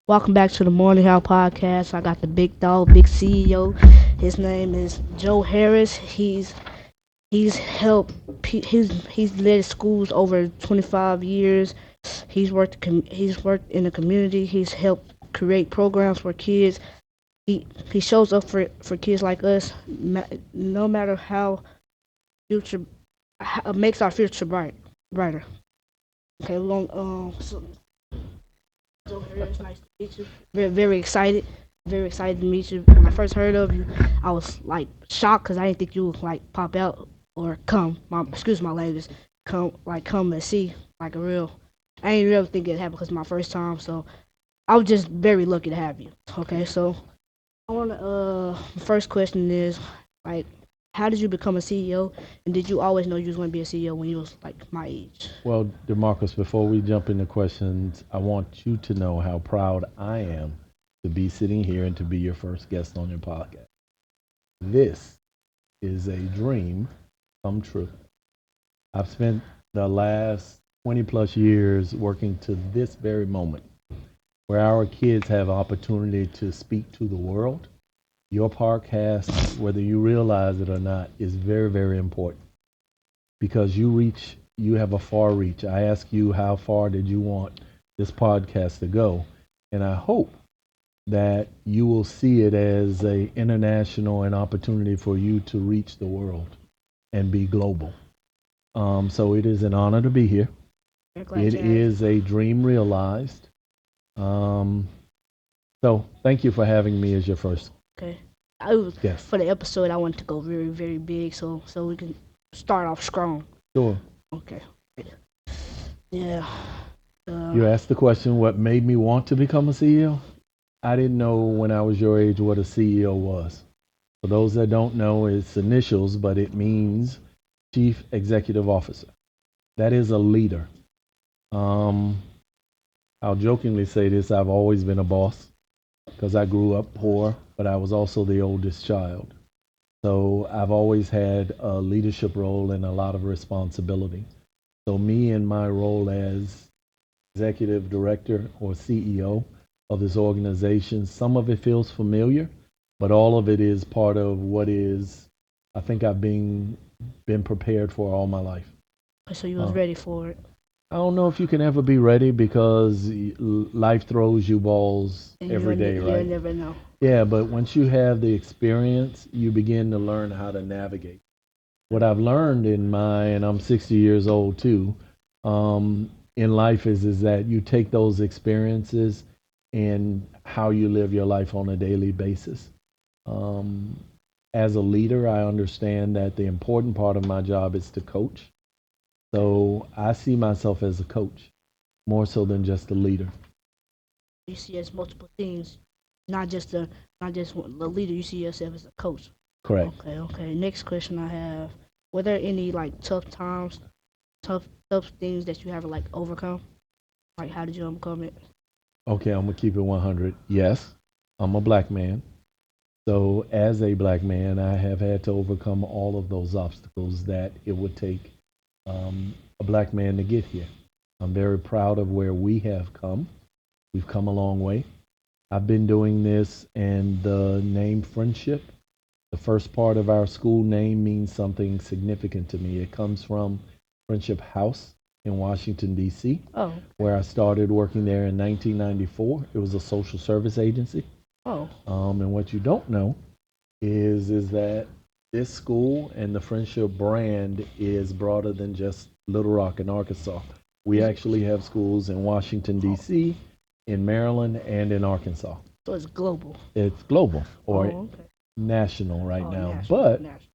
Welcome back to the Morning Hour Podcast. I got the big dog, big CEO. His name is Joe Harris. He's helped. He's led schools over 25 years. He's worked in the community. He's helped create programs for kids. He shows up for kids like us. No matter how future makes our future brighter. Okay, so it's nice to meet you. Very excited. Very excited to meet you. When I first heard of you, I was like shocked because I didn't think you would like pop out or come. Excuse my language. Come and see like a real. I didn't really think it happened because it's my first time. So I was just very lucky to have you. Okay, so I want to. The first question is like, how did you become a CEO? And did you always know you was going to be a CEO when you was like my age? Well, Demarcus, before we jump into questions, I want you to know how proud I am to be sitting here and to be your first guest on your podcast. This is a dream come true. I've spent the last 20 plus years working to this very moment where our kids have opportunity to speak to the world. Your podcast, whether you realize it or not, is very, very important because you have a far reach. I ask you, how far did you want this podcast to go? And I hope that you will see it as a international an opportunity for you to reach the world and be global. So it is an honor to be here. Very glad It to have you. is a dream realized. Um, so thank you for having me as your first Okay. I was guest. for the episode. I wanted to go very big, so we can start off strong. Sure. Okay. Yeah. Uh, You asked the question, what made me want to become a CEO? I didn't know when I was your age what a CEO was. For those that don't know, it's initials, but it means Chief Executive Officer. That is a leader. Um, I'll jokingly say this, I've always been a boss because I grew up poor, but I was also the oldest child. So I've always had a leadership role and a lot of responsibility. So, me in my role as executive director or CEO of this organization, some of it feels familiar, but all of it is part of what is, I think been prepared for all my life. so you was Uh, ready for it, I don't know if you can ever be ready because life throws you balls and every day, you'll right? never know. Yeah, but once you have the experience, you begin to learn how to navigate. What I've learned and I'm 60 years old too, in life is that you take those experiences and how you live your life on a daily basis. Um, as a leader, I understand that the important part of my job is to coach. So I see myself as a coach more so than just a leader. You see as multiple things, not just a not just the leader. You see yourself as a coach. Correct. Okay. Next question I have: were there any like tough times, tough things that you have to like overcome? Like how did you overcome it? Okay, I'm gonna keep it 100. Yes, I'm a black man. So, as a black man, I have had to overcome all of those obstacles that it would take a black man to get here. I'm very proud of where we have come. We've come a long way. I've been doing this, and the name Friendship, the first part of our school name means something significant to me. It comes from Friendship House in Washington, D.C., Oh, where I started working there in 1994. It was a social service agency. oh, And what you don't know is that this school and the Friendship brand is broader than just Little Rock in Arkansas. We is actually have schools in Washington, oh, D.C., in Maryland, and in Arkansas. so it's global. It's global or Oh, okay. national right Oh, now. national, But national.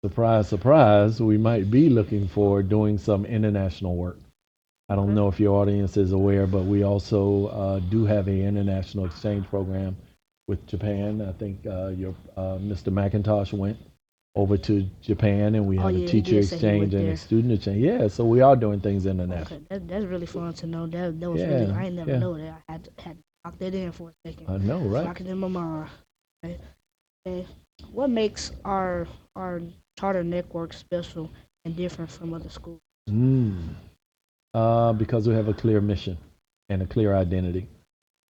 surprise, surprise, we might be looking for doing some international work. I don't Okay. know if your audience is aware, but we also do have an international exchange program with Japan. I think your Mr. McIntosh went over to Japan, and we Oh have a yeah, he teacher did say he exchange went and a there. student exchange. Yeah, so we are doing things Okay, international. that's really fun to know. That was really Yeah, I ain't never yeah, know that. I had to lock that in for a second, I know, so right? I can in my mind. Okay. Okay. What makes our charter network special and different from other schools? Because we have a clear mission and a clear identity.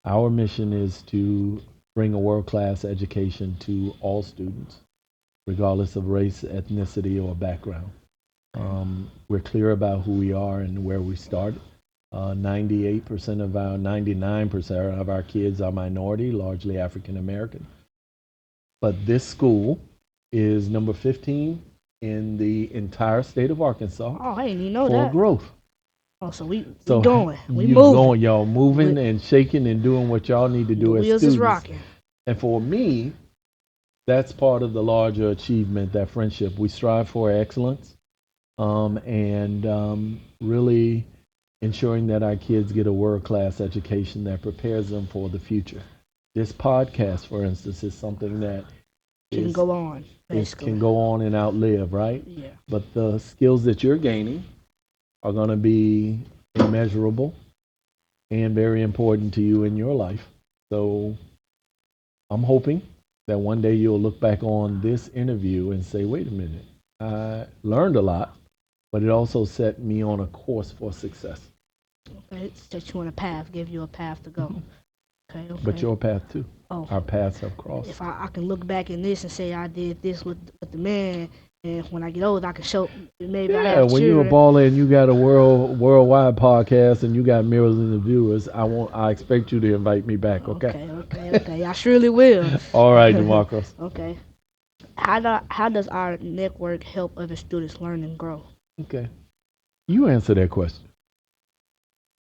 Our mission is to bring a world class education to all students, regardless of race, ethnicity, or background. We're clear about who we are and where we started. 98% of our, 99% of our kids are minority, largely African American. But this school is number 15 in the entire state of Arkansas Oh, I didn't even know for that. growth. Oh, so we So going, we you moving. going, y'all moving The, and shaking and doing what y'all need to the do as wheels is students. rocking. And for me, that's part of the larger achievement, that friendship. We strive for excellence, and really ensuring that our kids get a world class education that prepares them for the future. This podcast, for instance, is something that Can is go on, is basically. can go on and outlive, right? Yeah. But the skills that you're gaining are going to be immeasurable and very important to you in your life. So I'm hoping that one day you'll look back on this interview and say, wait a minute, I learned a lot, but it also set me on a course for success. Okay, set you on a path, give you a path to go. Okay, But okay. your path too. Oh, Our paths have crossed. if I can look back in this and say I did this with the man, and when I get old, I can show maybe I Yeah, have when you're a children. baller and you got a worldwide podcast and you got millions of viewers, I expect you to invite me back, okay? Okay, okay, okay. I surely will. All right, Demarcus. Okay. How does our network help other students learn and grow? Okay. You answer that question.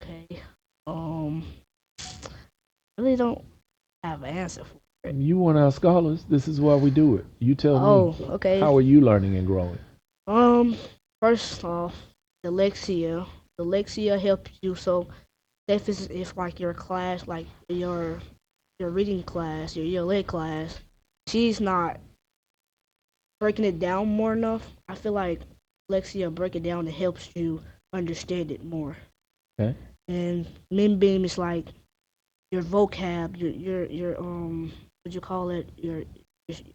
Okay. Um, really don't have an answer for it. You one of our scholars. This is why we do it. You tell me, Oh, okay. how are you learning and growing? Um, first off, dyslexia. Dyslexia helps you. So, if like your class, like your reading class, your ELA class, she's not breaking it down more enough. I feel like dyslexia break it down and helps you understand it more. Okay. And Minbeam is like your vocab, what you call it, your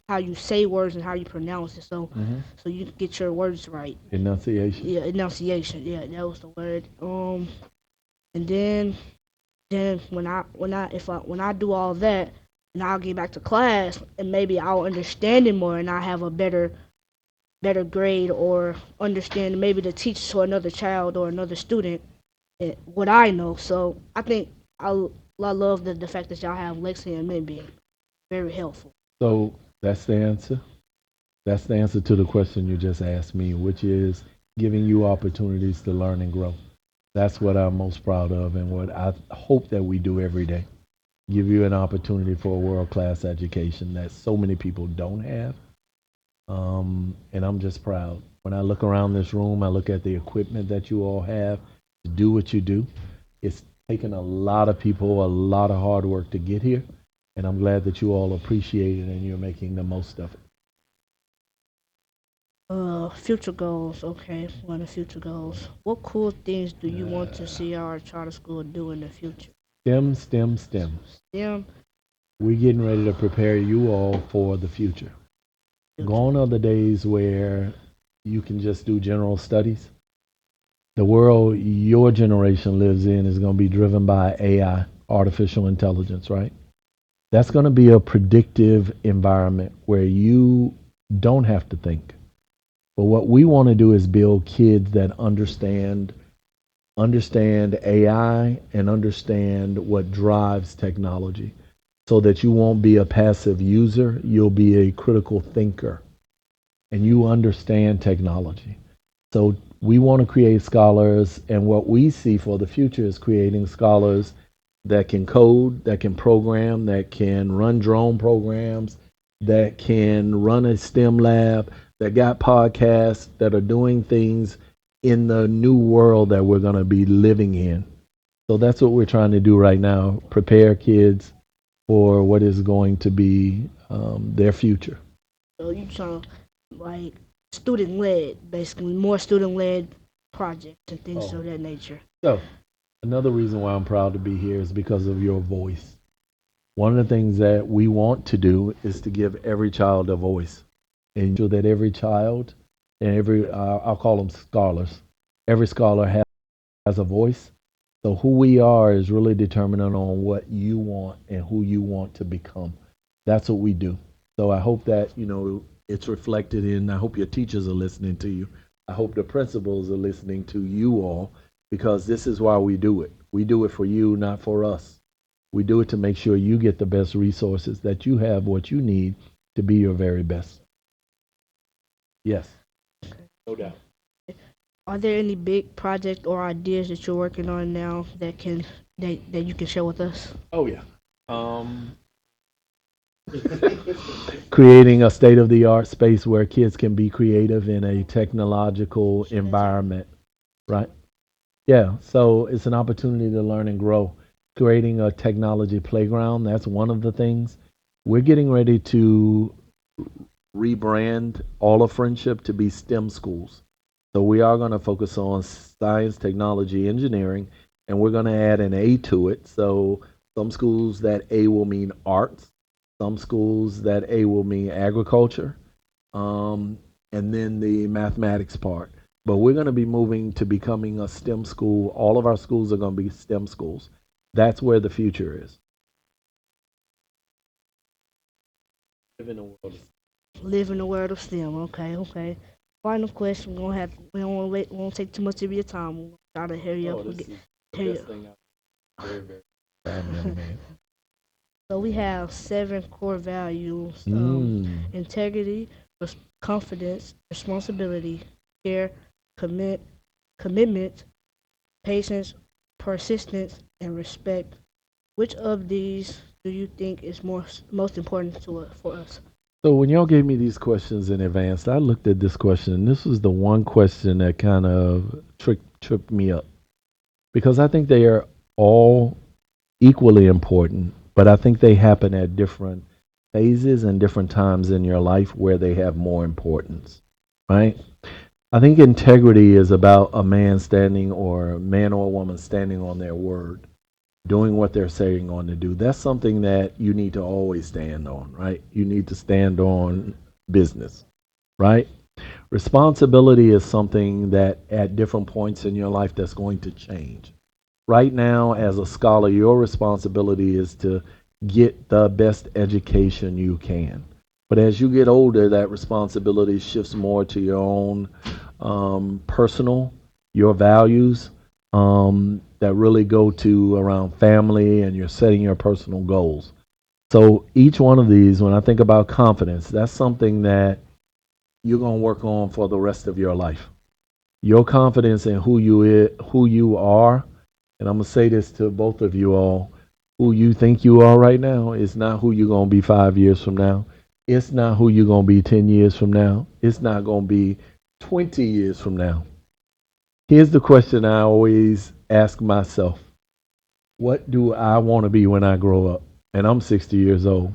how you say words and how you pronounce it. So Mm-hmm. so you get your words right. Enunciation. Yeah, enunciation. Yeah, that was the word. And then when I do all that, and I'll get back to class, and maybe I'll understand it more, and I have a better grade or understand maybe to teach to another child or another student what I know. So I think I love the fact that y'all have Lexi and Min being very helpful. So that's the answer. That's the answer to the question you just asked me, which is giving you opportunities to learn and grow. That's what I'm most proud of and what I hope that we do every day. Give you an opportunity for a world class education that so many people don't have. And I'm just proud. When I look around this room, I look at the equipment that you all have to do what you do. It's taken a lot of people, a lot of hard work to get here. And I'm glad that you all appreciate it and you're making the most of it. Future goals. Okay, one of the future goals. What cool things do you want to Uh, see our charter school do in the future? STEM, STEM, STEM. STEM We're getting ready to prepare you all for the future. future. Gone are the days where you can just do general studies. The world your generation lives in is going to be driven by AI, artificial intelligence, right? That's going to be a predictive environment where you don't have to think. But what we want to do is build kids that understand AI and understand what drives technology so that you won't be a passive user, you'll be a critical thinker and you understand technology. So we want to create scholars, and what we see for the future is creating scholars that can code, that can program, that can run drone programs, that can run a STEM lab, that got podcasts, that are doing things in the new world that we're going to be living in. So that's what we're trying to do right now, prepare kids for what is going to be their future. So you trying to like student led, basically more student led projects and things Oh, of that nature. so another reason why I'm proud to be here is because of your voice. One of the things that we want to do is to give every child a voice and ensure that every child and I'll call them scholars, every scholar has a voice So who we are is really determinant on what you want and who you want to become. That's what we do. So I hope that, it's reflected in, I hope your teachers are listening to you. I hope the principals are listening to you all because this is why we do it. We do it for you, not for us. We do it to make sure you get the best resources, that you have what you need to be your very best. Yes, no doubt. Are there any big projects or ideas that you're working on now that you can share with us? Oh yeah. Um, Creating a state of the art space where kids can be creative in a technological environment, right? Yeah, so it's an opportunity to learn and grow. Creating a technology playground, that's one of the things. We're getting ready to rebrand all of Friendship to be STEM schools. So we are going to focus on science, technology, engineering, and we're going to add an A to it. So some schools that A will mean arts, some schools that A will mean agriculture, and then the mathematics part. But we're going to be moving to becoming a STEM school. All of our schools are going to be STEM schools. That's where the future is. Live in a world. Live in the world of STEM. Okay, okay. Final question. We don't want to wait. We won't take too much of your time. We'll try to hurry Oh, up. this is the Hurry best up. thing I've very, very proud, young man. So we have seven core values: Mm. integrity, confidence, responsibility, care, commit, commitment, patience, persistence, and respect. Which of these do you think is most important for us? So when y'all gave me these questions in advance, I looked at this question, and this was the one question that kind of tripped me up because I think they are all equally important, but I think they happen at different phases and different times in your life where they have more importance, right? I think integrity is about a man standing or a man or a woman standing on their word, doing what they're saying on to do. That's something that you need to always stand on, right? You need to stand on business, right? Responsibility is something that at different points in your life that's going to change. Right now, as a scholar, your responsibility is to get the best education you can. But as you get older, that responsibility shifts more to your own personal, your values that really go to around family and you're setting your personal goals. So each one of these, when I think about confidence, that's something that you're going to work on for the rest of your life. Your confidence in who you are, and I'm gonna say this to both of you all, who you think you are right now is not who you're gonna be 5 years from now. It's not who you're gonna be 10 years from now. It's not gonna be 20 years from now. Here's the question I always ask myself: what do I want to be when I grow up? And I'm 60 years old.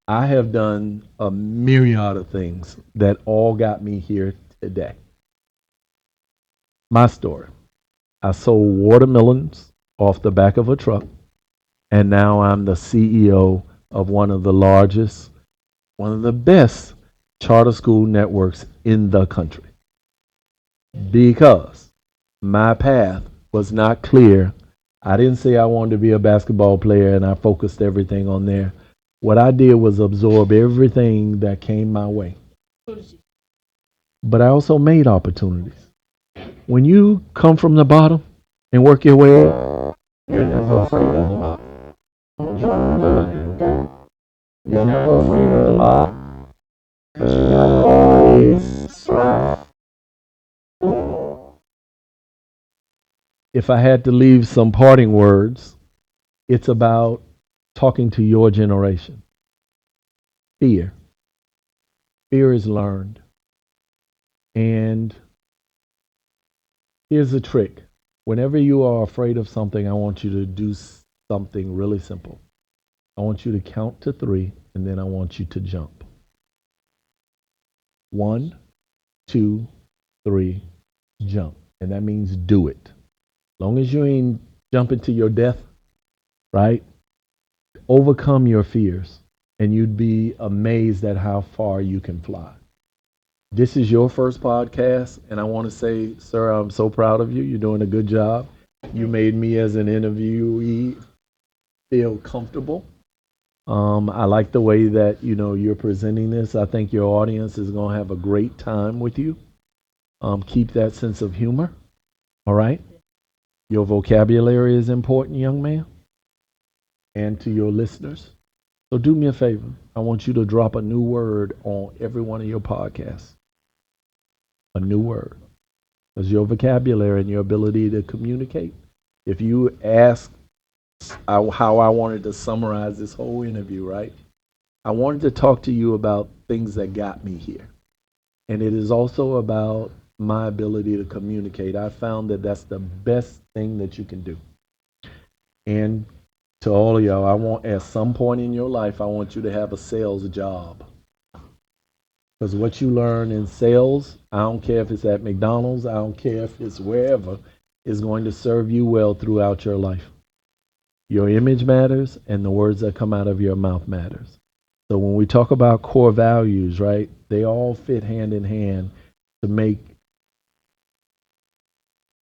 I have done a myriad of things that all got me here today. My story. I sold watermelons off the back of a truck, and now I'm the CEO of one of the largest, one of the best charter school networks in the country because my path was not clear. I didn't say I wanted to be a basketball player and I focused everything on there. What I did was absorb everything that came my way. But I also made opportunities. When you come from the bottom and work your way up, you're never afraid of the lot. You're never afraid of the lot. Because you gotta always strive. If I had to leave some parting words, it's about talking to your generation. Fear. Fear is learned. And here's the trick. Whenever you are afraid of something, I want you to do something really simple. I want you to count to three, and then I want you to jump. One, two, three, jump. And that means do it. Long as you ain't jumping to your death, right? Overcome your fears, and you'd be amazed at how far you can fly. This is your first podcast, and I want to say, sir, I'm so proud of you. You're doing a good job. You made me as an interviewee feel comfortable. I like the way that you're presenting this. I think your audience is going to have a great time with you. Keep that sense of humor. All right. Your vocabulary is important, young man, and to your listeners. So do me a favor. I want you to drop a new word on every one of your podcasts. A new word. Because your vocabulary and your ability to communicate. If you ask how I wanted to summarize this whole interview, right? I wanted to talk to you about things that got me here. And it is also about my ability to communicate. I found that that's the best thing that you can do. And to all of y'all, I want at some point in your life, I want you to have a sales job. Because what you learn in sales, I don't care if it's at McDonald's, I don't care if it's wherever, is going to serve you well throughout your life. Your image matters, and the words that come out of your mouth matters. So when we talk about core values, right, they all fit hand in hand to make.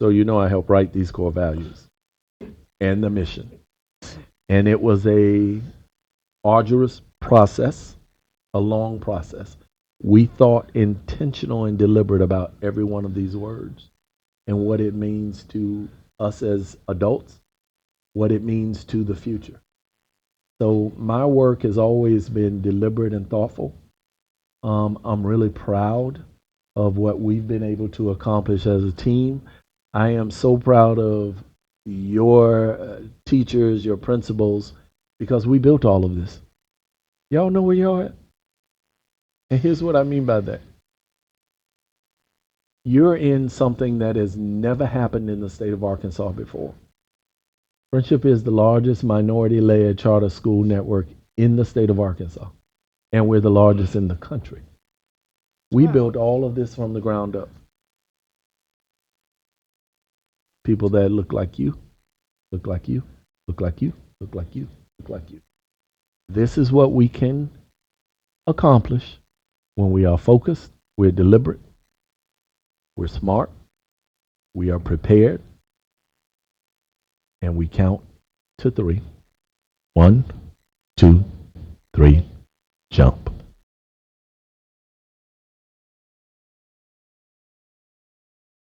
So I help write these core values and the mission. And it was a arduous process, a long process. We thought intentional and deliberate about every one of these words and what it means to us as adults, what it means to the future. So my work has always been deliberate and thoughtful. I'm really proud of what we've been able to accomplish as a team. I am so proud of your teachers, your principals, because we built all of this. Y'all know where y'all at? And here's what I mean by that. You're in something that has never happened in the state of Arkansas before. Friendship is the largest minority led charter school network in the state of Arkansas, and we're the largest in the country. We Wow. built all of this from the ground up. People that look like you, look like you, look like you, look like you, look like you. This is what we can accomplish when we are focused, we're deliberate, we're smart, we are prepared, and we count to three. One, two, three, jump.